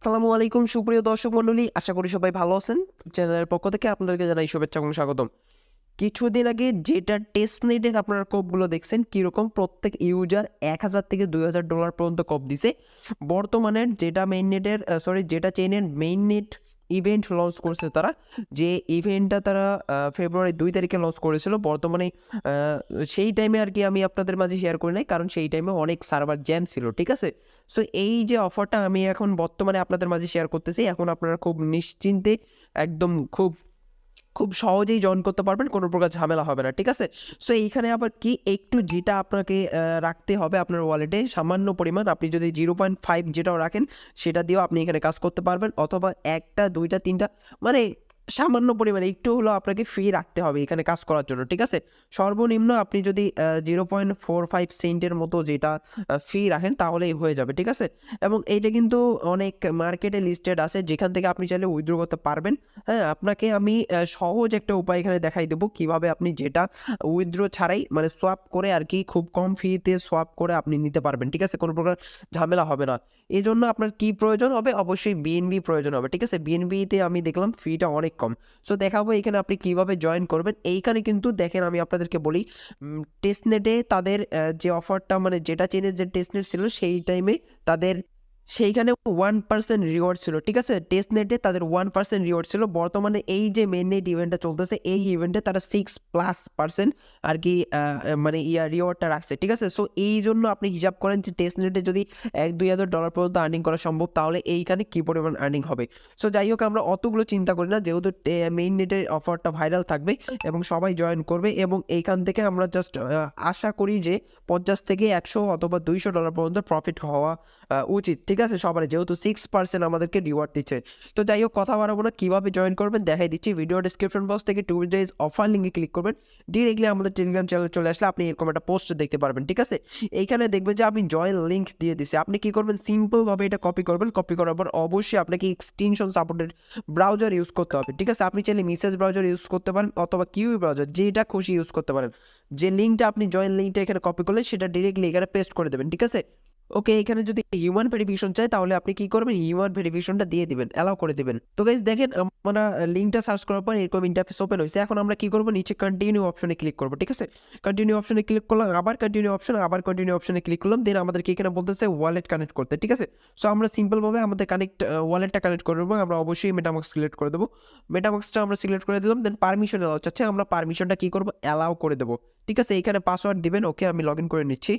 আসসালামু আলাইকুম সুপ্রিয় দর্শক মণ্ডলী, আশা করি সবাই ভালো আছেন। চ্যানেলের পক্ষ থেকে আপনাদেরকে জানাই শুভেচ্ছা এবং স্বাগতম। কিছুদিন আগে যেটা টেস্টনেটের আপনারা কোপগুলো দেখছেন কীরকম প্রত্যেক ইউজার $1000 থেকে $2000 পর্যন্ত কোপ দিছে। বর্তমানে যেটা মেইননেটের যেটা চেইনের মেইননেট ইভেন্ট লঞ্চ করছে তারা, যে ইভেন্টটা তারা ফেব্রুয়ারি 2 তারিখে লঞ্চ করেছিল। বর্তমানে সেই টাইমে আর কি আমি আপনাদের মাঝে শেয়ার করি নাই, কারণ সেই টাইমে অনেক সার্ভার জ্যাম ছিল, ঠিক আছে? সো এই যে অফারটা আমি এখন বর্তমানে আপনাদের মাঝে শেয়ার করতেছি, এখন আপনারা খুব নিশ্চিন্তে একদম খুব সহজেই জয়েন করতে পারবেন, কোনো প্রকার ঝামেলা হবে না, ঠিক আছে? সো এইখানে আবার কি একটু যেটা আপনাকে রাখতে হবে আপনার ওয়ালেটে সামান্য পরিমাণ, আপনি যদি 0.5 যেটাও রাখেন সেটা দিয়েও আপনি এখানে কাজ করতে পারবেন, অথবা 1টা 2টা 3টা মানে সামান্য পরিমাণে একটু হলেও আপনাকে ফি রাখতে হবে এখানে কাজ করার জন্য, ঠিক আছে? সর্বনিম্ন আপনি যদি 0.45 সেন্টের মতো যেটা ফি রাখেন তাহলেই হয়ে যাবে, ঠিক আছে? এবং এইটা কিন্তু অনেক মার্কেটে লিস্টেড আছে, যেখান থেকে আপনি চাইলে উইথড্র করতে পারবেন। হ্যাঁ, আপনাকে আমি সহজ একটা উপায় এখানে দেখাই দেবো কীভাবে আপনি যেটা উইথড্র ছাড়াই মানে সোয়াপ করে আর কি খুব কম ফিতে সোয়াপ করে আপনি নিতে পারবেন, ঠিক আছে? কোনো প্রকার ঝামেলা হবে না। এই জন্য আপনার কি প্রয়োজন হবে? অবশ্যই বিএনবি প্রয়োজন হবে, ঠিক আছে? বিএনবিতে আমি দেখলাম ফিটা অনেক কম। সো দেখাবো এখানে আপনি কিভাবে জয়েন করবেন। এইখানে কিন্তু দেখেন আমি আপনাদেরকে বলি, টেস্টনেটে তাদের যে অফারটা মানে যেটা চেনের যে টেস্টনেট ছিল সেই টাইমে তাদের সেইখানে 1% রিওয়ার্ড ছিল, ঠিক আছে? টেস্টনেটে তাদের 1% রিওয়ার্ড ছিল। বর্তমানে এই যে মেইননেট ইভেন্টটা চলতেছে এই ইভেন্টে তারা 6+% আর কি মানে রিওয়ার্ডটা রাখছে, ঠিক আছে? সো এই জন্য আপনি হিসাব করেন যে টেস্টনেটে যদি $1-2,000 পর্যন্ত আর্নিং করা সম্ভব, তাহলে এইখানে কী পরিমাণ আর্নিং হবে। সো যাই হোক, আমরা অতগুলো চিন্তা করি না, যেহেতু মেইননেটের অফারটা ভাইরাল থাকবে এবং সবাই জয়েন করবে, এবং এইখান থেকে আমরা জাস্ট আশা করি যে 50 থেকে 100 অথবা $200 পর্যন্ত প্রফিট হওয়া উচিত, ঠিক আছে? সবার, যেহেতু 6% আমাদেরকে রিওয়ার্ড দিচ্ছে। তো যাই হোক, কথা বাড়াবো না, কীভাবে জয়েন করবেন দেখাই দিচ্ছি। ভিডিও ডিসক্রিপশন বক্স থেকে 2 days অফার লিঙ্কে ক্লিক করবেন, ডিরেক্টলি আমাদের টেলিগ্রাম চ্যানেলে চলে আসলে আপনি এরকম একটা পোস্ট দেখতে পারবেন, ঠিক আছে? এইখানে দেখবেন যে আমি জয়েন লিঙ্ক দিয়ে দিছি। আপনি কি করবেন? সিম্পলভাবে এটা কপি করবেন। কপি করার পর অবশ্যই আপনাকে এক্সটেনশন সাপোর্টেড ব্রাউজার ইউজ করতে হবে, ঠিক আছে? আপনি চাইলে মেসেজ ব্রাউজার ইউজ করতে পারেন অথবা কিউই ব্রাউজার, যেটা খুশি ইউজ করতে পারেন। যে লিঙ্কটা আপনি জয়েন লিঙ্কটা এখানে কপি করলেন সেটা ডিরেক্টলি এখানে পেস্ট করে দেবেন, ঠিক আছে? ওকে, এখানে যদি হিউম্যান ভেরিফিকেশন চাই তাহলে আপনি কি করবেন? হিউম্যান ভেরিফিকেশনটা দিয়ে দিবেন, অ্যালাউ করে দিবেন। তো গাইস দেখেন, আমরা লিঙ্কটা সার্চ করার পর এরকম ইন্টারফেস ওপেন হয়েছে। এখন আমরা কি করব? নিচে কন্টিনিউ অপশনে ক্লিক করব, ঠিক আছে? কন্টিনিউ অপশনে ক্লিক করলাম, আবার কন্টিনিউ অপশনে ক্লিক করলাম। দেন আমাদেরকে এখানে বলতেছে ওয়ালেট কানেক্ট করতে, ঠিক আছে? সো আমরা সিম্পলভাবে আমাদের ওয়ালেটটা কানেক্ট করে দেবো। আমরা অবশ্যই মেটামাস্ক সিলেক্ট করে দেবো। মেটামাস্কটা আমরা সিলেক্ট করে দিলাম। দেন পারমিশন অ্যালাউ চাচ্ছে, আমরা পারমিশনটা কি করব? অ্যালাউ করে দেবো, ঠিক আছে? এখানে পাসওয়ার্ড দিবেন। ওকে, আমি লগ ইন করে নিচ্ছি।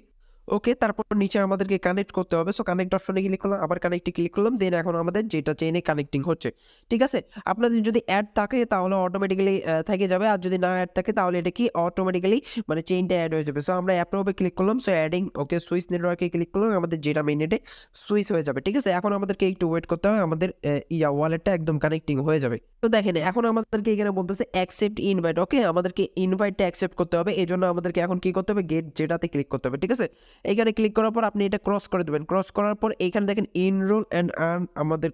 ওকে, তারপর নিচে আমাদেরকে কানেক্ট করতে হবে। সো কানেক্ট অপশনে ক্লিক করলাম, আবার কানেক্টে ক্লিক করলাম। দেন এখন আমাদের যেটা চেইনে কানেক্টিং হচ্ছে, ঠিক আছে? আপনাদের যদি অ্যাড থাকে তাহলে অটোমেটিক্যালি থেকে যাবে, আর যদি না অ্যাড থাকে তাহলে এটা কি অটোমেটিক্যালি মানে চেইনটা অ্যাড হয়ে যাবে। সো আমরা অ্যাপ্রুভে ক্লিক করলাম। সো অ্যাডিং, ওকে, সুইচ নেটওয়ার্কে ক্লিক করলাম, আমাদের যেটা মেইননেটে সুইচ হয়ে যাবে, ঠিক আছে? এখন আমাদেরকে একটু ওয়েট করতে হবে, আমাদের ওয়ালেটটা একদম কানেক্টিং হয়ে যাবে। তো দেখেন, এখন আমাদেরকে এখানে বলতেছে অ্যাকসেপ্ট ইনভাইট। ওকে, আমাদেরকে ইনভাইটটা অ্যাকসেপ্ট করতে হবে। এই জন্য আমাদেরকে এখন কি করতে হবে? গেট যেটাতে ক্লিক করতে হবে, ঠিক আছে? এইখানে ক্লিক করার পর আপনি এটা ক্রস করে দেবেন। ক্রস করার পর এইখানে দেখেন এনরোল অ্যান্ড আর্ন, আমাদের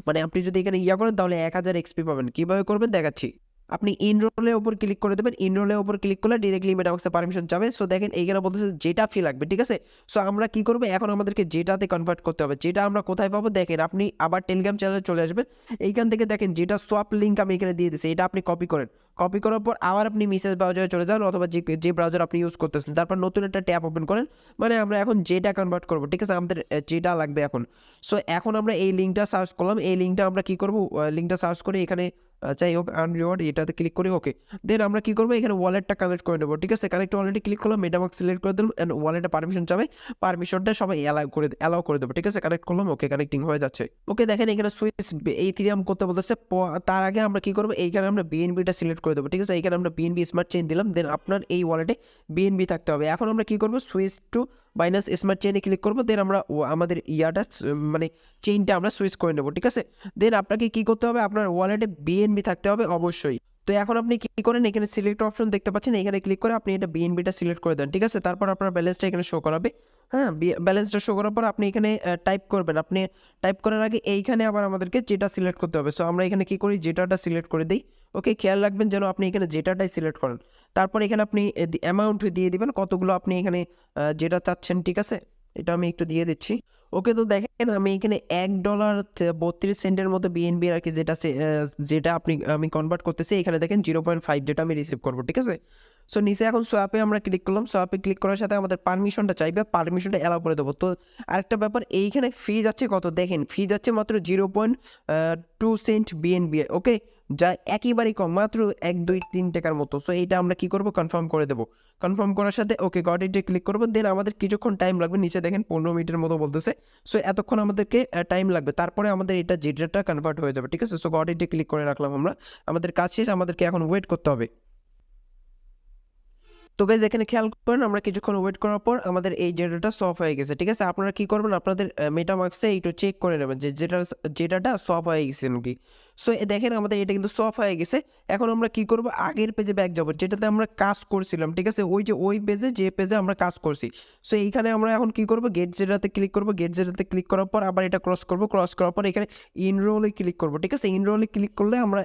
মানে আপনি যদি এখানে করেন তাহলে 1000 এক্সপি পাবেন। কিভাবে করবেন দেখাচ্ছি। আপনি ইনরোলের উপর ক্লিক করে দেবেন। ইনরোলের উপর ক্লিক করলে ডিরেক্টলি মেটাবক্সে পারমিশন যাবে। সো দেখেন এইখানে বলতেছে যেটা ফি লাগবে, ঠিক আছে? সো আমরা কি করবো? এখন আমাদেরকে যেটাতে কনভার্ট করতে হবে। যেটা আমরা কোথায় পাবো দেখেন, আপনি আবার টেলিগ্রাম চ্যানেলে চলে আসবেন। এইখান থেকে দেখেন যেটা সোয়াপ লিঙ্ক আমি এখানে দিয়ে দিচ্ছি, এটা আপনি কপি করেন। কপি করার পর আবার আপনি মেসেজ ব্রাউজারে চলে যান, অথবা যে ব্রাউজার আপনি ইউজ করতেছেন, তারপর নতুন একটা ট্যাব ওপেন করেন। মানে আমরা এখন যেটা কনভার্ট করবো, ঠিক আছে? আমাদের যেটা লাগবে এখন। সো এখন আমরা এই লিঙ্কটা সার্চ করলাম। এই লিঙ্কটা আমরা কি করবো? লিঙ্কটা সার্চ করে এখানে যাই হোক আর্ন রিওয়ার্ড এটাতে ক্লিক করি। ওকে, দেন আমরা কি করবো? এখানে ওয়ালেটটা কানেক্ট করে নেবো, ঠিক আছে? কানেক্ট ওয়ালেটে ক্লিক করলাম, মেটামাস্ক সিলেক্ট করে দিলাম, অ্যান্ড ওয়ালেটে পারমিশন চাবে। পারমিশনটা সবাই অ্যালাউ করে দেবো, ঠিক আছে? কানেক্ট করলাম। ওকে, কানেক্টিং হয়ে যাচ্ছে। ওকে, দেখেন এখানে সুইচ ইথেরিয়াম করতে বলতেছে। তার আগে আমরা কি করবো? এইখানে আমরা বিএনবিটা সিলেক্ট করে দেবো, ঠিক আছে? এইখানে আমরা বিএনবি স্মার্ট চেইন দিলাম। দেন আপনার এই ওয়ালেটে বিএনবি থাকতে হবে। এখন আমরা কি করবো? সুইচ টু বাইনান্স স্মার্ট চেইনে ক্লিক করবো। দেন আমরা আমাদের মানে চেইনটা আমরা সুইচ করে নেবো, ঠিক আছে? দেন আপনাকে কি করতে হবে? আপনার ওয়ালেটে বিএনবি থাকতে হবে অবশ্যই। তো এখন আপনি কি করেন? এখানে সিলেক্ট অপশন দেখতে পাচ্ছেন, এখানে ক্লিক করে আপনি এটা বিএনবিটা সিলেক্ট করে দেন, ঠিক আছে? তারপর আপনার ব্যালেন্সটা এখানে শো করাবে। হ্যাঁ, ব্যালেন্সটা শো করার পর আপনি এখানে টাইপ করবেন। আপনি টাইপ করার আগে এইখানে আবার আমাদেরকে যেটা সিলেক্ট করতে হবে। সো আমরা এখানে কি করি? যেটাটা সিলেক্ট করে দিই। ওকে, খেয়াল রাখবেন যেন আপনি এখানে যেটাটাই সিলেক্ট করেন। তারপর এখানে আপনি অ্যামাউন্ট দিয়ে দিবেন, কতগুলো আপনি এখানে যেটা চাচ্ছেন, ঠিক আছে? এটা আমি একটু দিয়ে দিচ্ছি। ওকে, তো দেখেন আমি এখানে $1.32 মতো বিএনবি আর কি যেটা আমি কনভার্ট করতেছি, এখানে দেখেন 0.5 যেটা আমি রিসিভ করবো, ঠিক আছে। সো নিচে এখন সোয়াপে আমরা ক্লিক করলাম, সোয়াপে ক্লিক করার সাথে আমাদের পারমিশনটা চাইবে, পারমিশনটা অ্যালাউ করে দেবো। তো আরেকটা ব্যাপার, এইখানে ফি যাচ্ছে কত দেখেন, ফি যাচ্ছে মাত্র 0.2 সেন্ট বিএনবি, ওকে, যা একেবারেই কম, মাত্র 1, 2, 3 টাকার মতো। সো এইটা আমরা কি করবো, কনফার্ম করে দেবো। কনফার্ম করার সাথে ওকে গট ইটে ক্লিক করবো। দেন আমাদের কিছুক্ষণ টাইম লাগবে, নিচে দেখেন 15 মিনিটের মতো বলতেছে। সো এতক্ষণ আমাদেরকে টাইম লাগবে, তারপরে আমাদের এটা যেটা কনভার্ট হয়ে যাবে, ঠিক আছে। সো গট ইটে ক্লিক করে রাখলাম আমরা, আমাদের কাজ শেষ, আমাদেরকে এখন ওয়েট করতে হবে। তো গাইজ এখানে খেয়াল করেন, আমরা কিছুক্ষণ ওয়েট করার পর আমাদের এই ডেটাটা সফট হয়ে গেছে, ঠিক আছে। আপনারা কি করবেন, আপনাদের মেটামাক্সে একটু চেক করে নেবেন যে যেটাটা সফট হয়ে গেছে নাকি। সো দেখেন আমাদের এটা কিন্তু সফট হয়ে গেছে। এখন আমরা কি করব, আগের পেজে ব্যাক যাব যেটাতে আমরা কাজ করছিলাম, ঠিক আছে, ওই পেজে যে পেজে আমরা কাজ করছি। সো এইখানে আমরা এখন কি করব, গেট জেটাতে ক্লিক করব, গেট জেটাতে ক্লিক করার পর আবার এটা ক্রস করব, ক্রস করার পর এখানে ইনরোলে ক্লিক করব, ঠিক আছে। ইনরোলে ক্লিক করলে আমরা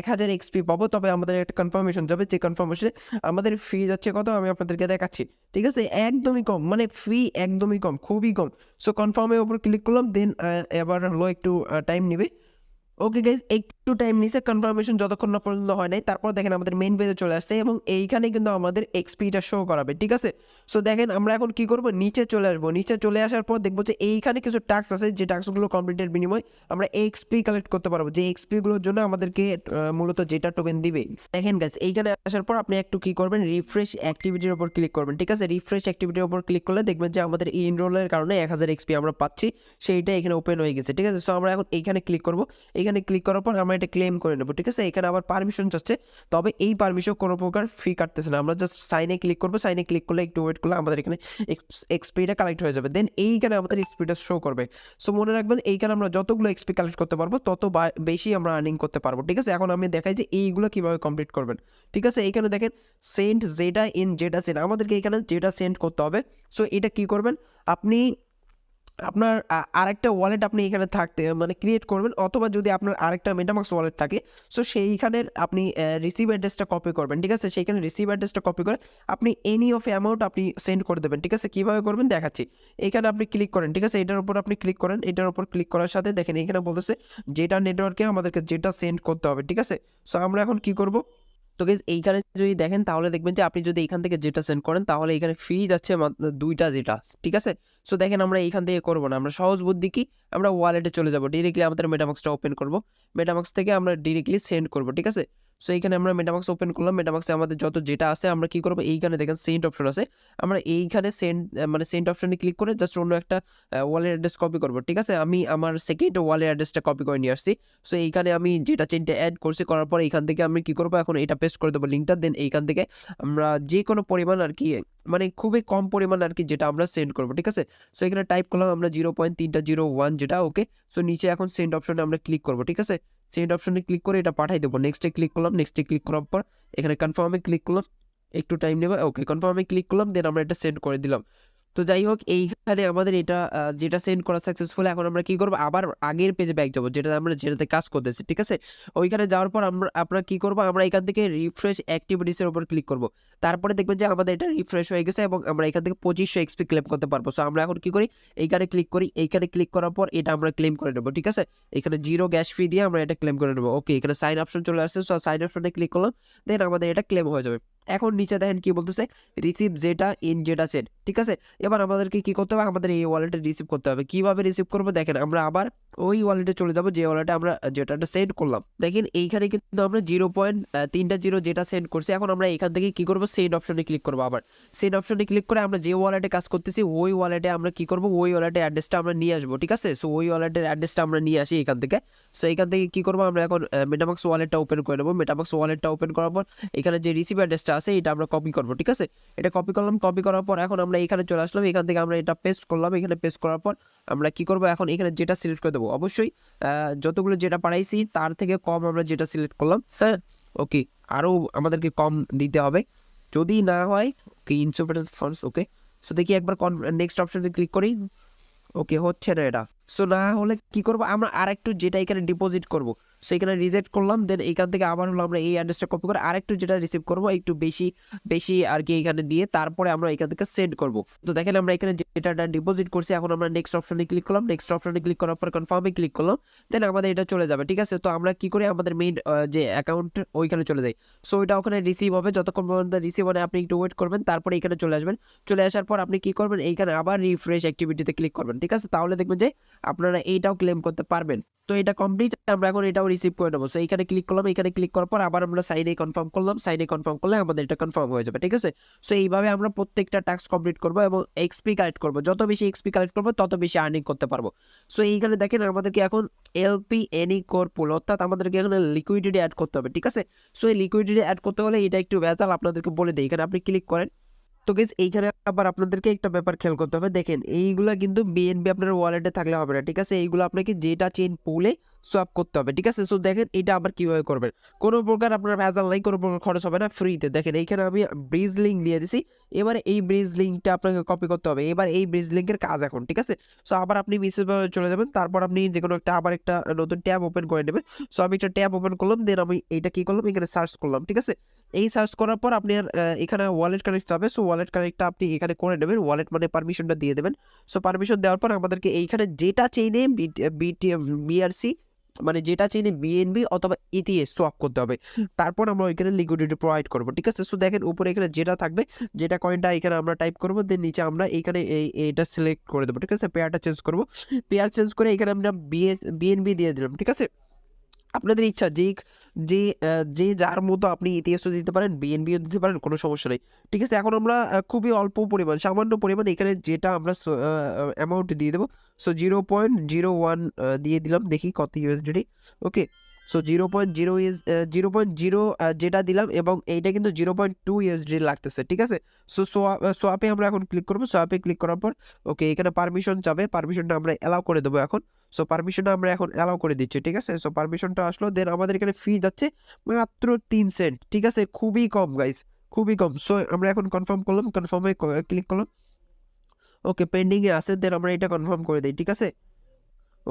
1000 এক্সপি পাবো, তবে আমাদের একটা কনফার্মেশন যাবে, যে কনফার্মেশনে আমাদের ফি যাচ্ছে কত আমি আপনাদেরকে দেখাচ্ছি, ঠিক আছে। একদমই কম, মানে ফি একদমই কম, খুবই কম। সো কনফার্মের উপর ক্লিক করলাম, দেন এবার হলো একটু টাইম নেবে। ওকে গাইজ, একটু টাইম নিছে কনফার্মেশন যতক্ষণ না পর্যন্ত হয় নাই। তারপর দেখেন আমাদের মেইন পেজে চলে আসছে এবং এইখানে কিন্তু আমাদের এক্সপিটা শো করাবে, ঠিক আছে। সো দেখেন আমরা এখন কি করব, নিচে চলে আসবো। নিচে চলে আসার পর দেখবো যে এইখানে কিছু টাস্ক আছে, যে টাস্কগুলো কমপ্লিটের বিনিময়ে আমরা এক্সপি কালেক্ট করতে পারবো, যে এক্সপিগুলোর জন্য আমাদেরকে মূলত যেটা টোকেন দিবে। দেখেন গাইজ, এইখানে আসার পর আপনি একটু কি করবেন, রিফ্রেশ অ্যাক্টিভিটির উপর ক্লিক করবেন, ঠিক আছে। রিফ্রেশ অ্যাক্টিভিটির উপর ক্লিক করলে দেখবেন যে আমাদের এই এনরোলের কারণে 1000 এক্সপি আমরা পাচ্ছি, সেইটা এখানে ওপেন হয়ে গেছে, ঠিক আছে। সো আমরা এখন এইখানে ক্লিক করবো, এইখানে ক্লিক করার পর আমরা এটা ক্লেম করে নেবো, ঠিক আছে। এখানে আবার পারমিশন চাচ্ছে, তবে এই পারমিশন কোনো প্রকার ফি কাটতেছে না। আমরা জাস্ট সাইনে ক্লিক করবো, সাইনে ক্লিক করলে একটু ওয়েট করলে আমাদের এখানে এক্সপিটা কালেক্ট হয়ে যাবে, দেন এইখানে আমাদের এক্সপিটা শো করবে। সো মনে রাখবেন, এইখানে আমরা যতগুলো এক্সপি কালেক্ট করতে পারবো তত বেশি আমরা আর্নিং করতে পারবো, ঠিক আছে। এখন আমি দেখাই যে এইগুলো কিভাবে কমপ্লিট করবেন, ঠিক আছে। এইখানে দেখেন সেন্ড জেটা ইন জেটা সেন্ড, আমাদেরকে এখানে যেটা সেন্ড করতে হবে। সো এটা কি করবেন, আপনি আপনার আরেকটা ওয়ালেট আপনি এখানে ক্রিয়েট করবেন, অথবা যদি আপনার আরেকটা মেটামাক্স ওয়ালেট থাকে, সো সেইখানের আপনি রিসিভ অ্যাড্রেসটা কপি করবেন, ঠিক আছে। সেইখানে রিসিভ অ্যাড্রেসটা কপি করে আপনি এনি অফ অ্যামাউন্ট আপনি সেন্ড করে দেবেন, ঠিক আছে। কীভাবে করবেন দেখাচ্ছি। এখানে আপনি ক্লিক করেন, ঠিক আছে, এটার উপর আপনি ক্লিক করেন। এটার উপর ক্লিক করার সাথে দেখেন এখানে বলতেছে যেটা নেটওয়ার্কে আমাদেরকে যেটা সেন্ড করতে হবে, ঠিক আছে। সো আমরা এখন কি করব, তো গাইস এইখানে যদি দেখেন তাহলে দেখবেন যে আপনি যদি এইখান থেকে যেটা সেন্ড করেন তাহলে এখানে ফি যাচ্ছে দুইটা যেটা, ঠিক আছে। সো দেখেন আমরা এইখান থেকে করবো না, আমরা সহজ বুদ্ধি কি, আমরা ওয়ালেটে চলে যাবো, ডিরেক্টলি আমাদের মেটামাক্সটা ওপেন করবো, মেটামাক্স থেকে আমরা ডিরেক্টলি সেন্ড করবো, ঠিক আছে। সো এইখানে আমরা মেটামাক্স ওপেন করলাম, মেটামাক্সে আমাদের যত যেটা আছে আমরা কি করবো, এইখানে দেখেন সেন্ড অপশন আছে, আমরা এইখানে সেন্ড অপশনে ক্লিক করে জাস্ট অন্য একটা ওয়ালেট অ্যাড্রেস কপি করবো, ঠিক আছে। আমি আমার সেকেন্ড ওয়ালেট অ্যাড্রেসটা কপি করে নিয়ে আসছি। সো এইখানে আমি যেটা চেনটা অ্যাড করছি, করার পর এইখান থেকে আমি কি করবো, এখন এটা পেস্ট করে দেবো লিঙ্কটা, দেন এইখান থেকে আমরা যে কোনো পরিমাণ আর কি, খুবই কম পরিমাণ আর কি যেটা আমরা সেন্ড করবো, ঠিক আছে। সো এখানে টাইপ করলাম আমরা 0.301 যেটা, ওকে। সো নিচে এখন সেন্ড অপশনে আমরা ক্লিক করবো, ঠিক আছে। সেন্ড অপশনে ক্লিক করে এটা পাঠাই দেবো, নেক্সটে ক্লিক করলাম, নেক্সটে ক্লিক করার পর এখানে কনফার্মে ক্লিক করলাম, একটু টাইম নেবে, ওকে, কনফার্মে ক্লিক করলাম, দেন আমরা এটা সেন্ড করে দিলাম। তো যাই হোক, এইখানে আমাদের এটা যেটা সেন্ড করা সাকসেসফুল। এখন আমরা কি করবো, আবার আগের পেজে ব্যাক যাবো, যেটাতে কাজ করতেছি, ঠিক আছে। ওইখানে যাওয়ার পর আপনারা কি করবো, আমরা এখান থেকে রিফ্রেশ অ্যাক্টিভিটিসের উপর ক্লিক করবো। তারপরে দেখবেন যে আমাদের এটা রিফ্রেশ হয়ে গেছে এবং আমরা এখান থেকে 2500 এক্সপি ক্লেম করতে পারবো। সো আমরা এখন কি করি, এইখানে ক্লিক করি, এইখানে ক্লিক করার পর এটা আমরা ক্লেম করে নেবো, ঠিক আছে। এখানে 0 গ্যাস ফি দিয়ে আমরা এটা ক্লেম করে নেবো, ওকে। এখানে সাইন অপশন চলে আসছে, সো সাইন অপশনে ক্লিক করলাম, দেন আমাদের এটা ক্লেম হয়ে যাবে। এখন নিচে দেখেন কি বলতেছে, রিসিভ জেটা ইন জেটা সেন্ড, ঠিক আছে। এবার আমাদেরকে কি করতে হবে, আমাদের এই ওয়ালেটে রিসিভ করতে হবে। কিভাবে রিসিভ করবো দেখেন, আমরা আবার ওই ওয়ালেটে চলে যাবো যে ওয়ালেটে আমরা যেটা সেন্ড করলাম। দেখেন এইখানে কিন্তু আমরা 0.30 যেটা সেন্ড করছি। এখন আমরা এখান থেকে কি করবো, সেন্ড অপশনে ক্লিক করবো। আবার সেন্ড অপশনে ক্লিক করে আমরা যে ওয়ালেটে কাজ করতেছি ওই ওয়ালেটে আমরা কি করবো, ওই ওয়ালেটের অ্যাড্রেসটা আমরা নিয়ে আসবো, ঠিক আছে। সো ওই ওয়ালেটের অ্যাড্রেসটা আমরা নিয়ে আসি এখান থেকে। সো এখান থেকে কি করবো, আমরা এখন মেটামাক্স ওয়ালেটটা ওপেন করে নেবো। মেটামাক্স ওয়ালেটটা ওপেন করার পর এখানে যে রিসিভ অ্যাড্রেসটা আছে এটা আমরা কপি করবো, ঠিক আছে। এটা কপি করলাম, কপি করার পর এখন আমরা এখানে চলে আসলাম, এখান থেকে আমরা এটা পেস্ট করলাম। এখানে পেস্ট করার পর আমরা কি করবো, এখন এখানে যেটা সিলেক্ট করে দেবো, অবশ্যই যতগুলো যেটা পাঠাইছি তার থেকে কম আমরা যেটা সিলেক্ট করলাম, স্যার, ওকে। আরও আমাদেরকে কম দিতে হবে, যদি না হয় ওকে, ইনসুফিসিয়েন্ট ফান্ডস, ওকে। সো দেখি একবার নেক্সট অপশনে ক্লিক করি, ওকে, হচ্ছে না এটা। সো না হলে কি করবো, আমরা আরেকটু যেটা এখানে ডিপোজিট করবো, সো এখানে রিজেক্ট করলাম, দেন এইখান থেকে আবার হলো আমরা এই অ্যাড্রেসটা কপি করে আরেকটু যেটা রিসিভ করবো একটু বেশি বেশি আর কি এখানে দিয়ে তারপরে আমরা এখান থেকে সেন্ড করবো। তো দেখেন আমরা এখানে যেটা ডিপোজিট করছি, এখন আমরা নেক্সট অপশনে ক্লিক করলাম, নেক্সট অপশনে ক্লিক করার পর কনফার্মে ক্লিক করলাম, দেন আমাদের এটা চলে যাবে। ঠিক আছে, তো আমরা কি করি আমাদের মেইন যে অ্যাকাউন্ট ওইখানে চলে যাই। সো ওইটা ওখানে রিসিভ হবে, যতক্ষণ পর্যন্ত রিসিভ হয় আপনি একটু ওয়েট করবেন, তারপরে এখানে চলে আসবেন। চলে আসার পর আপনি কি করবেন, এইখানে আবার রিফ্রেশ অ্যাক্টিভিটিতে ক্লিক করবেন। ঠিক আছে, তাহলে দেখবেন যে আপনারা এইটাও ক্লেম করতে পারবেন। তো এটা কমপ্লিট, আমরা এখন এটাও রিসিভ করে নেবো। সো এইখানে ক্লিক করলাম, এখানে ক্লিক করার পর আবার আমরা সাইনে কনফার্ম করলাম, সাইনে কনফার্ম করলে আমাদের এটা কনফার্ম হয়ে যাবে। ঠিক আছে, সো এইভাবে আমরা প্রত্যেকটা টাস্ক কমপ্লিট করবো এবং এক্সপি কালেক্ট করবো। যত বেশি এক্সপি কালেক্ট করবো তত বেশি আর্নিং করতে পারবো। সো এইখানে দেখেন আমাদেরকে এখন এলপি এনি কোর পুল, অর্থাৎ আমাদেরকে এখানে লিকুইডিটি অ্যাড করতে হবে। ঠিক আছে, সো এই লিকুইডিটি অ্যাড করতে হলে এটা একটু ভেজাল, আপনাদেরকে বলে দিই। এখানে আপনি ক্লিক করেন। তো গাইস এইখানে আবার আপনাদেরকে একটা ব্যাপার খেয়াল করতে হবে, দেখেন এইগুলা কিন্তু বিএনবি আপনার ওয়ালেটে থাকলে হবে না। ঠিক আছে, এইগুলো আপনাকে যেটা চেইন পুলে সোয়াপ করতে হবে। ঠিক আছে, সো দেখেন এটা আবার কিভাবে করবেন, কোনো প্রকার আপনার ভেজাল নাই, কোনো প্রকার খরচ হবে না, ফ্রিতে। দেখেন এইখানে আমি ব্রিজ লিঙ্ক দিয়ে দিছি, এবার এই ব্রিজ লিঙ্কটা আপনাকে কপি করতে হবে। এবার এই ব্রিজ লিঙ্কের কাজ এখন। ঠিক আছে, সো আবার আপনি মেসেজ চলে যাবেন, তারপর আপনি যে কোনো একটা আবার একটা নতুন ট্যাব ওপেন করে নেবেন। সো আমি একটা ট্যাব ওপেন করলাম, দেন আমি এইটা কি করলাম, এখানে সার্চ করলাম। ঠিক আছে, এই সার্চ করার পর আপনি এখানে ওয়ালেট কানেক্ট যাবে। সো ওয়ালেট কানেক্টটা আপনি এখানে করে নেবেন, ওয়ালেট মানে পারমিশনটা দিয়ে দেবেন। সো পারমিশন দেওয়ার পর আমাদেরকে এইখানে যেটা চেইনে বিআরসি মানে যেটা চেইনে বিএনবি অথবা ইটিএস সোয়াপ করতে হবে, তারপর আমরা ওইখানে লিকুইডিটি প্রোভাইড করবো। ঠিক আছে, সো দেখেন উপরে এখানে যেটা থাকবে, যেটা কয়েনটা এখানে আমরা টাইপ করবো, দেন নিচে আমরা এইখানে এইটা সিলেক্ট করে দেবো। ঠিক আছে, পেয়ারটা চেঞ্জ করবো, পেয়ার চেঞ্জ করে এখানে আমরা বিএনবি দিয়ে দিলাম। ঠিক আছে, আপনাদের ইচ্ছা যে যে যে যার মতো আপনি ইতিহাসও দিতে পারেন, বিএনবিও দিতে পারেন, কোনো সমস্যা নেই। ঠিক আছে, এখন আমরা খুবই অল্প পরিমাণ, সামান্য পরিমাণ এখানে যেটা আমরা অ্যামাউন্ট দিয়ে দেবো। সো 0.01 দিয়ে দিলাম, দেখি কত ইউএসডিটি। ওকে, সো 0.0 যেটা দিলাম, এবং এইটা কিন্তু 0.2 ইউএসডি লাগতেছে। ঠিক আছে, সো সোয়াপে আমরা এখন ক্লিক করবো। সোয়াপে ক্লিক করার পর ওকে এখানে পারমিশন যাবে, পারমিশনটা আমরা অ্যালাউ করে দেবো এখন। সো পারমিশনটা আমরা এখন অ্যালাউ করে দিচ্ছি। ঠিক আছে, সো পারমিশনটা আসলো, দেন আমাদের এখানে ফি যাচ্ছে মাত্র 3 সেন্ট। ঠিক আছে, খুবই কম গাইস, খুবই কম। সো আমরা এখন কনফার্ম করলাম, কনফার্মে ক্লিক করলাম। ওকে, পেন্ডিংয়ে আছে, দেন আমরা এটা কনফার্ম করে দিই। ঠিক আছে,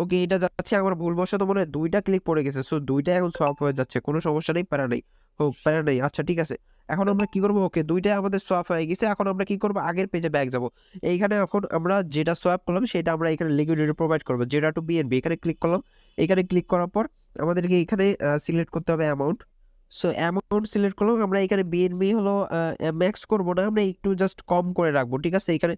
ওকে এটা যাচ্ছে, আমার ভুলবশত মনে হয় 2টা ক্লিক পড়ে গেছে। সো 2টা এখন সোয়াপ হয়ে যাচ্ছে, কোনো সমস্যা নেই, প্যারা নেই। ও প্যারা নেই, আচ্ছা ঠিক আছে। এখন আমরা কি করবো, ওকে 2টাই আমাদের সোয়াপ হয়ে গেছে। এখন আমরা কি করবো, আগের পেজে ব্যাক যাবো। এইখানে এখন আমরা যেটা সোয়াপ করলাম সেটা আমরা এখানে লিকুইডিটি প্রোভাইড করবো, যেটা টু বিএনবি। এখানে ক্লিক করলাম, এখানে ক্লিক করার পর আমাদেরকে এখানে সিলেক্ট করতে হবে অ্যামাউন্ট। সো অ্যামাউন্ট সিলেক্ট করলাম, আমরা এখানে বিএনবি হলো ম্যাক্স করবো না, আমরা একটু জাস্ট কম করে রাখবো। ঠিক আছে, এখানে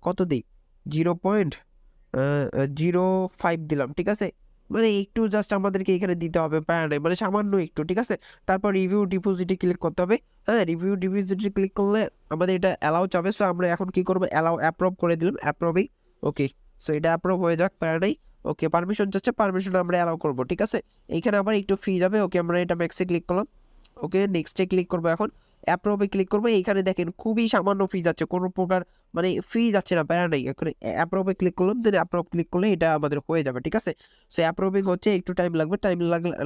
কত দিই, 0.05 দিলাম। ঠিক আছে, মানে একটু জাস্ট আমাদেরকে এখানে দিতে হবে, প্যারা নাই, মানে সামান্য একটু। ঠিক আছে, তারপর রিভিউ ডিপোজিটে ক্লিক করতে হবে। হ্যাঁ, রিভিউ ডিপোজিটে ক্লিক করলে আমাদের এটা অ্যালাউ চাবে। সো আমরা এখন কি করবো, অ্যালাউ অ্যাপ্রুভ করে দিলাম, অ্যাপ্রুভই। ওকে, সো এটা অ্যাপ্রুভ হয়ে যাক, প্যারা নাই। ওকে, পারমিশন যাচ্ছে, পারমিশন আমরা অ্যালাউ করবো। ঠিক আছে, এইখানে আবার একটু ফি যাবে। ওকে, আমরা এটা ম্যাক্সে ক্লিক করলাম। ওকে, নেক্সটে ক্লিক করবো, এখন অ্যাপ্রুভে ক্লিক করবো। এইখানে দেখেন খুবই সামান্য ফি যাচ্ছে, কোনো প্রকার মানে ফি যাচ্ছে না, প্যারা নেই। এখন অ্যাপ্রুভে ক্লিক করলাম, দেন অ্যাপ্রুভ ক্লিক করলে এটা আমাদের হয়ে যাবে। ঠিক আছে, সো অ্যাপ্রুভিং হচ্ছে, একটু টাইম লাগবে, টাইম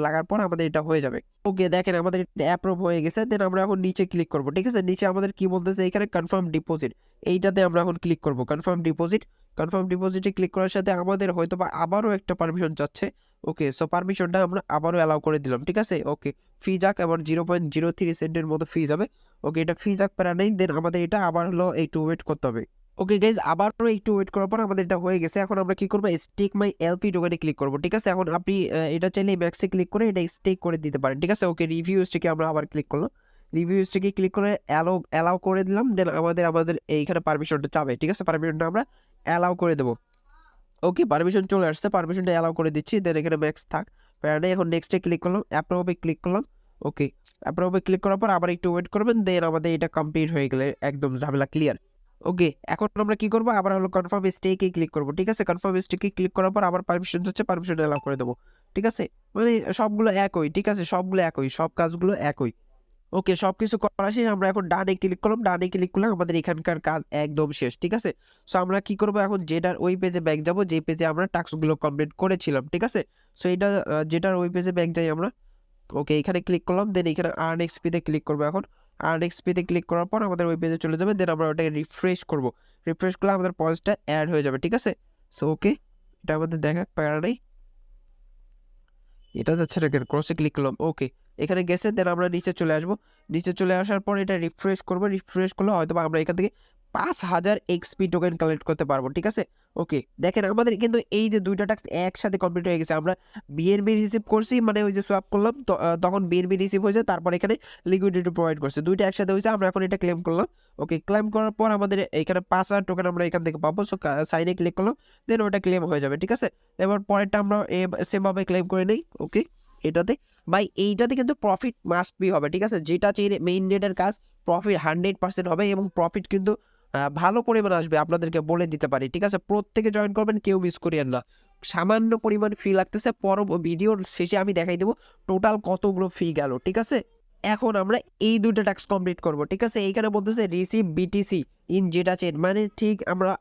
লাগার পর আমাদের এটা হয়ে যাবে। ওকে, দেখেন আমাদের এটা অ্যাপ্রুভ হয়ে গেছে, দেন আমরা এখন নিচে ক্লিক করবো। ঠিক আছে, নিচে আমাদের কি বলতেছে, এখানে কনফার্ম ডিপোজিট, এইটাতে আমরা এখন ক্লিক করবো। কনফার্ম ডিপোজিট, কনফার্ম ডিপোজিটে ক্লিক করার সাথে আমাদের হয়তো বা আবারও একটা পারমিশন চাচ্ছে। ওকে, সো পারমিশনটা আমরা আবারও অ্যালাউ করে দিলাম। ঠিক আছে, ওকে ফি যাক, এবার 0.03 সেন্টের মতো ফি যাবে। ওকে, এটা ফি যাক, প্যারা নেই। দেন আমাদের এটা আবার হলো একটু ওয়েট করতে হবে। ওকে গাইজ, আবারও একটু ওয়েট করার পর আমাদের এটা হয়ে গেছে। এখন আমরা কি করবো, স্টেক মাই এলপি টোকেনে ক্লিক করবো। ঠিক আছে, এখন আপনি এটা চাইলে ম্যাক্সে ক্লিক করে এটা স্টেক করে দিতে পারেন। ঠিক আছে, ওকে রিভিউ স্টেকে আমরা আবার ক্লিক করলাম, রিভিউ স্টেকে ক্লিক করে অ্যালাউ করে দিলাম। দেন আমাদের এইখানে পারমিশনটা চাবে। ঠিক আছে, পারমিশনটা আমরা অ্যালাউ করে দেবো। ওকে, পারমিশন চলে আসছে, পারমিশনটা অ্যালাউ করে দিচ্ছি, দেন এখানে ম্যাক্স থাক, প্যারা নেই। এখন নেক্সটে ক্লিক করলাম, অ্যাপ্রুভে ক্লিক করলাম। ওকে, অ্যাপ্রুভে ক্লিক করার পর আবার একটু ওয়েট করবেন, দেন আমাদের এটা কমপ্লিট হয়ে গেলে একদম ঝামেলা ক্লিয়ার। ওকে, এখন আমরা কি করবো, আবার হলো কনফার্ম স্টেকে ক্লিক করবো। ঠিক আছে, কনফার্ম স্টেকে ক্লিক করার পর আবার পারমিশন হচ্ছে, পারমিশন অ্যালাউ করে দেবো। ঠিক আছে, মানে সবগুলো একই। ঠিক আছে, সবগুলো একই, সব কাজগুলো একই। ওকে, সবকিছু করা শেষ, আমরা এখন ডানে ক্লিক করলাম, ডানে ক্লিক করলাম, আমাদের এখানকার কাজ একদম শেষ। ঠিক আছে, সো আমরা কি করবো, এখন যেটার ওই পেজে ব্যাক যাবো, যে পেজে আমরা টাস্কগুলো কমপ্লিট করেছিলাম। ঠিক আছে, সো এটা যেটার ওই পেজে ব্যাক যাই আমরা। ওকে, এখানে ক্লিক করলাম, দেন এখানে আর্ন এক্সপিতে ক্লিক করবো। এখন আর্ন এক্সপিতে ক্লিক করার পর আমাদের ওই পেজে চলে যাবে, দেন আমরা ওটাকে রিফ্রেশ করবো। রিফ্রেশ করলে আমাদের পয়েন্টসটা অ্যাড হয়ে যাবে। ঠিক আছে, সো ওকে, এটা আমাদের দেখা প্যারা নেই। এটা যাচ্ছে না কেন, ক্রসে ক্লিক করলাম, ওকে এখানে গেছে। দেন আমরা নিচে চলে আসবো, নিচে চলে আসার পর এটা রিফ্রেশ করবো, রিফ্রেশ করলে হয়তো আমরা এখান থেকে 5000 এক্সপি টোকেন কালেক্ট করতে পারবো, ঠিক আছে। ওকে দেখেন আমাদের কিন্তু এই যে দুইটা টাস্ক একসাথে কমপ্লিট হয়ে গেছে। আমরা বিএনবি রিসিভ করছি, মানে ওই যে সোয়াপ করলাম তখন বিএনবি রিসিভ হয়েছে, তারপর এখানে লিকুইডিটি প্রোভাইড করছে, দুইটা একসাথে হয়েছে। আমরা এখন এটা ক্লেম করলাম, ওকে ক্লেম করার পর আমাদের এখানে 5000 টোকেন আমরা এখান থেকে পাবো। সো সাইনে ক্লিক করলাম, দেন ওটা ক্লেম হয়ে যাবে, ঠিক আছে। এবার পরেরটা আমরা সেমভাবে ক্লেম করে নেই, ওকে এটাতে ভাই এইটাতে কিন্তু প্রফিট মাস্ট বি হবে, ঠিক আছে। যেটা চেয়ে মেইন নেটের কাজ, প্রফিট 100% হবে এবং প্রফিট কিন্তু ভালো পরিমাণ আসবে, আপনাদেরকে বলে দিতে পারি, ঠিক আছে। প্রত্যেকে জয়েন করবেন, কেউ মিস করিয়েন না। সামান্য পরিমাণ ফি লাগতেছে, ভিডিওর শেষে আমি দেখাই দেবো টোটাল কতগুলো ফি গেল, ঠিক আছে। এখন আমরা এই দুইটা টাস্ক কমপ্লিট করব, ঠিক আছে। এইখানে বলতেছে রিসিভ বিটিসি ইন ZetaChain, মানে ঠিক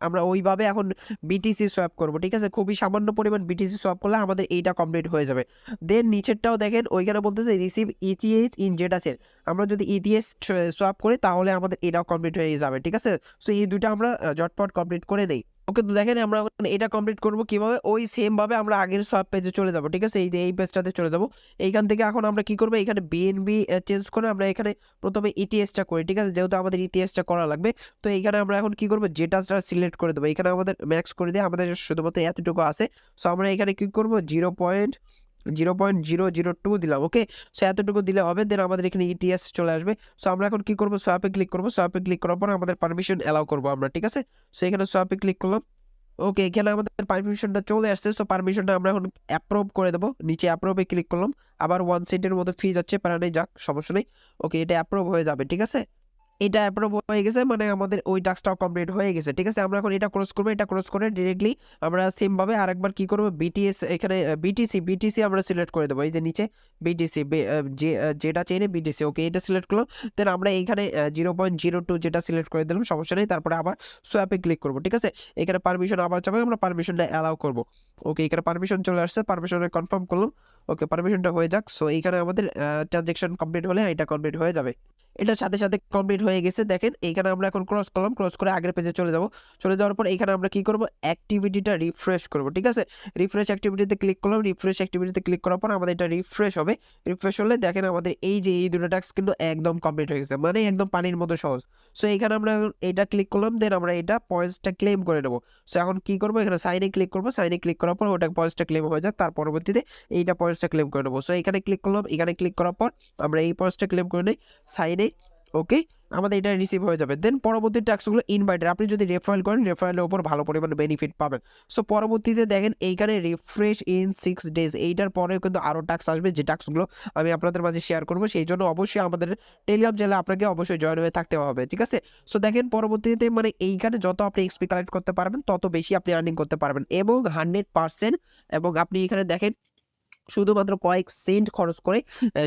আমরা ওইভাবে এখন বিটিসি সোয়াপ করব, ঠিক আছে। খুবই সামান্য পরিমাণ বিটিসি সোয়াপ করলে আমাদের এইটা কমপ্লিট হয়ে যাবে। দেন নিচেরটাও দেখেন, ওইখানে বলতেছে রিসিভ ইটিএস ইন ZetaChain, আমরা যদি ইটিএস সোয়াপ করি তাহলে আমাদের এটাও কমপ্লিট হয়ে যাবে, ঠিক আছে। সো এই দুইটা আমরা ঝটপট কমপ্লিট করে নেই। ওকে তো দেখেন আমরা এটা কমপ্লিট করবো কিভাবে, ওই সেম ভাবে আমরা আগের সোয়াপ পেজে চলে যাবো, ঠিক আছে। এই যে এই পেজটাতে চলে যাবো। এইখান থেকে এখন আমরা কি করবো, এখানে বিএনবি চেঞ্জ করে আমরা এখানে প্রথমে ইটিএসটা করি, ঠিক আছে, যেহেতু আমাদের ইটিএসটা করা লাগবে। তো এইখানে আমরা এখন কি করবো, যেটা সিলেক্ট করে দেবো। এখানে আমাদের ম্যাক্স করে দিয়ে আমাদের শুধুমাত্র এতটুকু আছে। সো আমরা এখানে কি করবো, 0.002 দিলাম, ওকে। সো এতটুকু দিলে হবে। দেন আমাদের এখানে ইটিএস চলে আসবে। সো আমরা এখন কি করবো, সোয়াপে ক্লিক করবো। সোয়াপে ক্লিক করার পর আমাদের পারমিশন অ্যালাউ করবো আমরা, ঠিক আছে। সো এখানে সোয়াপে ক্লিক করলাম, ওকে এখানে আমাদের পারমিশনটা চলে আসছে। সো পারমিশনটা আমরা এখন অ্যাপ্রুভ করে দেবো, নিচে অ্যাপ্রুভে ক্লিক করলাম। আবার 1 সেন্টের মতো ফি যাচ্ছে, প্যারা নেই, যাক সমস্যা নেই। ওকে এটা অ্যাপ্রুভ হয়ে যাবে, ঠিক আছে। এটা অ্যাপ্রুভ হয়ে গেছে, মানে আমাদের ওই টাস্কটাও কমপ্লিট হয়ে গেছে, ঠিক আছে। আমরা এখন এটা ক্লোজ করবো, এটা ক্লোজ করে ডিরেক্টলি আমরা সেম ভাবে আরেকবার কি করবো, বিটিএস এখানে বিটিসি আমরা সিলেক্ট করে দেবো। এই যে নিচে বিটিসি, যেটা চেনে বিটিসি, ওকে এটা সিলেক্ট করলাম। দেন আমরা এইখানে 0.02 যেটা সিলেক্ট করে দিলাম, সমস্যা নেই। তারপরে আবার সোয়াপে ক্লিক করবো, ঠিক আছে। এখানে পারমিশন আবার চাবে, আমরা পারমিশনটা অ্যালাউ করবো, ওকে এখানে পারমিশন চলে আসছে, পারমিশনে কনফার্ম করলাম, ওকে পারমিশনটা হয়ে যাক। সো এইখানে আমাদের ট্রানজেকশন কমপ্লিট হলে এটা কমপ্লিট হয়ে যাবে। এটার সাথে সাথে কমপ্লিট হয়ে গেছে। দেখেন এইখানে আমরা এখন ক্রস করলাম, ক্রস করে আগের পেজে চলে যাব। চলে যাওয়ার পর এখানে আমরা কি করব, অ্যাক্টিভিটিটা রিফ্রেশ করব, ঠিক আছে। রিফ্রেশ অ্যাক্টিভিটিতে ক্লিক করলাম, রিফ্রেশ অ্যাক্টিভিটিতে ক্লিক করার পর আমাদের এটা রিফ্রেশ হবে। রিফ্রেশ হলে দেখেন আমাদের এই যে এই দুটো টাস্ক কিন্তু একদম কমপ্লিট হয়ে গেছে, মানে একদম পানির মতো সহজ। সো এখানে আমরা এটা ক্লিক করলাম, দেন আমরা এটা পয়েন্টসটা ক্লেম করে নেব। সো এখন কি করব, এখানে সাইনে ক্লিক করব, সাইনে ক্লিক করার পর ওটা পয়েন্টসটা ক্লেম হয়ে যাক, তার পরবর্তীতে এইটা পয়েন্টসটা ক্লেম করে নেব। সো এখানে ক্লিক করলাম, এখানে ক্লিক করার পর আমরা এই পয়েন্টসটা ক্লেম করে নেই সাইনে, ওকে আমাদের এটা রিসিভ হয়ে যাবে। দেন পরবর্তী টাস্কগুলো ইনভাইটেড, আপনি যদি রেফারেল করেন রেফারেলের উপর ভালো পরিমাণে বেনিফিট পাবেন। সো পরবর্তীতে দেখেন এইখানে রিফ্রেশ ইন 6 ডেজ, এইটার পরেও কিন্তু আরও টাস্ক আসবে, যে টাস্কগুলো আমি আপনাদের মাঝে শেয়ার করবো। সেই জন্য অবশ্যই আমাদের টেলিগ্রাম চ্যানেলে আপনাকে অবশ্যই জয়েন হয়ে থাকতে হবে, ঠিক আছে। সো দেখেন পরবর্তীতে মানে এইখানে যত আপনি এক্সপি কালেক্ট করতে পারবেন তত বেশি আপনি আর্নিং করতে পারবেন, এবং 100%। এবং আপনি এখানে দেখেন শুধুমাত্র কয়েক সেন্ট খরচ করে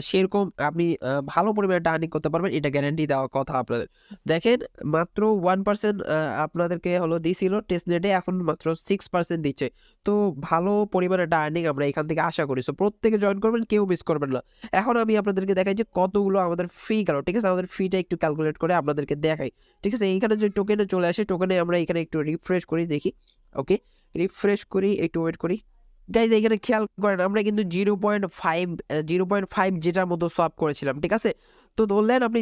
সেরকম আপনি ভালো পরিমাণে আর্নিং করতে পারবেন, এটা গ্যারান্টি দেওয়ার কথা আপনাদের। দেখেন মাত্র 1% আপনাদেরকে হলো দিছিল টেস্টনেটে, এখন মাত্র 6% দিচ্ছে। তো ভালো পরিমাণে আর্নিং আমরা এখান থেকে আশা করি। সো প্রত্যেকে জয়েন করবেন, কেউ মিস করবেন না। এখন আমি আপনাদেরকে দেখাই যে কতগুলো আমাদের ফি গেল, ঠিক আছে। আমাদের ফিটা একটু ক্যালকুলেট করে আপনাদেরকে দেখাই, ঠিক আছে। এইখানে যে টোকেনে চলে আসে, টোকেনে আমরা এখানে একটু রিফ্রেশ করি, দেখি, ওকে রিফ্রেশ করি, একটু ওয়েট করি। গাইজ এখানে খেয়াল করেন আমরা কিন্তু 0.5 যেটার মতো সোয়াপ করেছিলাম, ঠিক আছে। তো ধরলেন আপনি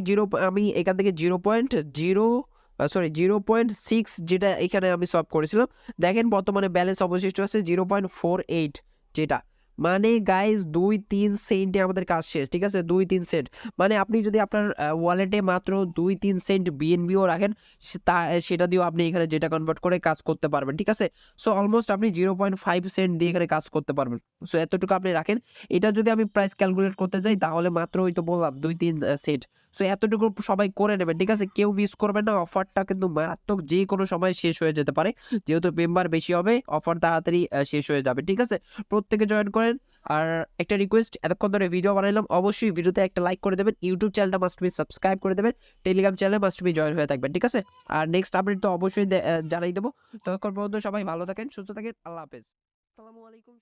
আমি এখান থেকে 0.6 যেটা এখানে আমি সোয়াপ করেছিলাম। দেখেন বর্তমানে ব্যালেন্স অবশিষ্ট আছে 0.48, যেটা মানে গাইজ 2-3 সেন্টে আমাদের কাজ শেষ, ঠিক আছে। 2-3 সেন্ট মানে আপনি যদি আপনার ওয়ালেটে মাত্র 2-3 সেন্ট বিএনবিও রাখেন, সেটা দিয়েও আপনি এখানে যেটা কনভার্ট করে কাজ করতে পারবেন, ঠিক আছে। সো অলমোস্ট আপনি 0.5 সেন্ট দিয়ে এখানে কাজ করতে পারবেন। সো এতটুকু আপনি রাখেন। এটা যদি আমি প্রাইস ক্যালকুলেট করতে যাই তাহলে মাত্র ওই তো বললাম 2-3 সেন্ট। সো এতটুকু সবাই করে নেবেন, ঠিক আছে, কেউ মিস করবেন না। অফারটা কিন্তু মারাত্মক, যে কোনো সময় শেষ হয়ে যেতে পারে, যেহেতু মেম্বার বেশি হবে অফার তাড়াতাড়ি শেষ হয়ে যাবে, ঠিক আছে। প্রত্যেকে জয়েন করেন। আর একটা রিকোয়েস্ট, এতক্ষণ ধরে ভিডিও বানাইলাম, অবশ্যই ভিডিওতে একটা লাইক করে দেবেন, ইউটিউব চ্যানেলটা মাস্ট বি সাবস্ক্রাইব করে দেবেন, টেলিগ্রাম চ্যানেলে মাস্ট বি জয়েন হয়ে থাকবেন, ঠিক আছে। আর নেক্সট আপডেট তো অবশ্যই জানাই দেবো। ততক্ষণ পর্যন্ত সবাই ভালো থাকেন, সুস্থ থাকেন, আল্লাহ হাফেজ, আসসালামু আলাইকুম।